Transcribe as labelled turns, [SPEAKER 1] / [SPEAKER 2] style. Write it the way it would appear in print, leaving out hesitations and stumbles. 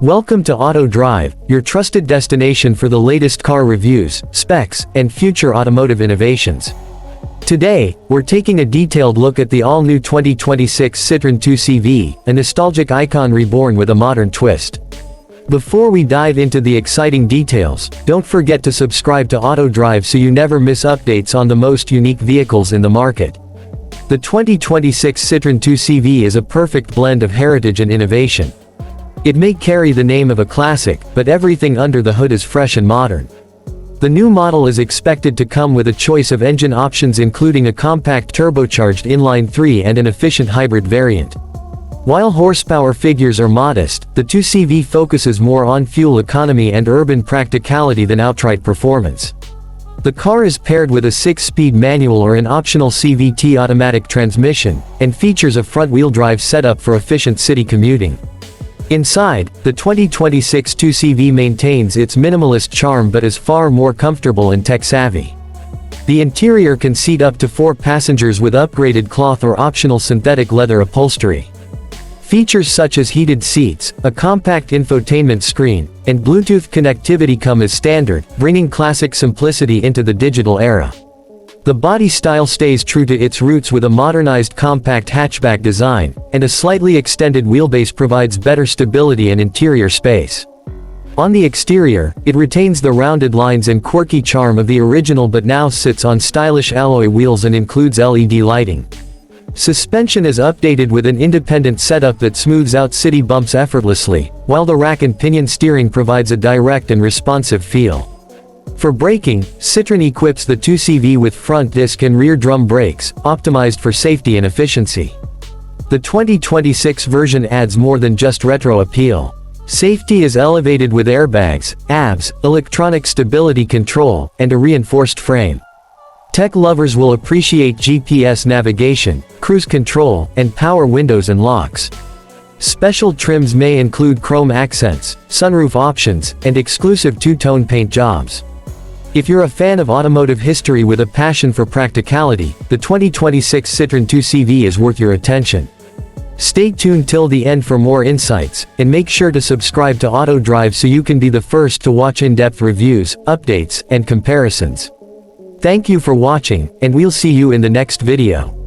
[SPEAKER 1] Welcome to Auto Drive, your trusted destination for the latest car reviews, specs, and future automotive innovations. Today, we're taking a detailed look at the all-new 2026 Citroën 2CV, a nostalgic icon reborn with a modern twist. Before we dive into the exciting details, don't forget to subscribe to Auto Drive so you never miss updates on the most unique vehicles in the market. The 2026 Citroën 2CV is a perfect blend of heritage and innovation. It may carry the name of a classic, but everything under the hood is fresh and modern. The new model is expected to come with a choice of engine options including a compact turbocharged inline-3 and an efficient hybrid variant. While horsepower figures are modest, the 2CV focuses more on fuel economy and urban practicality than outright performance. The car is paired with a 6-speed manual or an optional CVT automatic transmission, and features a front-wheel drive setup for efficient city commuting. Inside, the 2026 2CV maintains its minimalist charm but is far more comfortable and tech-savvy. The interior can seat up to 4 passengers with upgraded cloth or optional synthetic leather upholstery. Features such as heated seats, a compact infotainment screen, and Bluetooth connectivity come as standard, bringing classic simplicity into the digital era. The body style stays true to its roots with a modernized compact hatchback design, and a slightly extended wheelbase provides better stability and interior space. On the exterior, it retains the rounded lines and quirky charm of the original but now sits on stylish alloy wheels and includes LED lighting. Suspension is updated with an independent setup that smooths out city bumps effortlessly, while the rack and pinion steering provides a direct and responsive feel. For braking, Citroën equips the 2CV with front disc and rear drum brakes, optimized for safety and efficiency. The 2026 version adds more than just retro appeal. Safety is elevated with airbags, ABS, electronic stability control, and a reinforced frame. Tech lovers will appreciate GPS navigation, cruise control, and power windows and locks. Special trims may include chrome accents, sunroof options, and exclusive two-tone paint jobs. If you're a fan of automotive history with a passion for practicality, the 2026 Citroën 2CV is worth your attention. Stay tuned till the end for more insights, and make sure to subscribe to Auto Drive so you can be the first to watch in-depth reviews, updates, and comparisons. Thank you for watching, and we'll see you in the next video.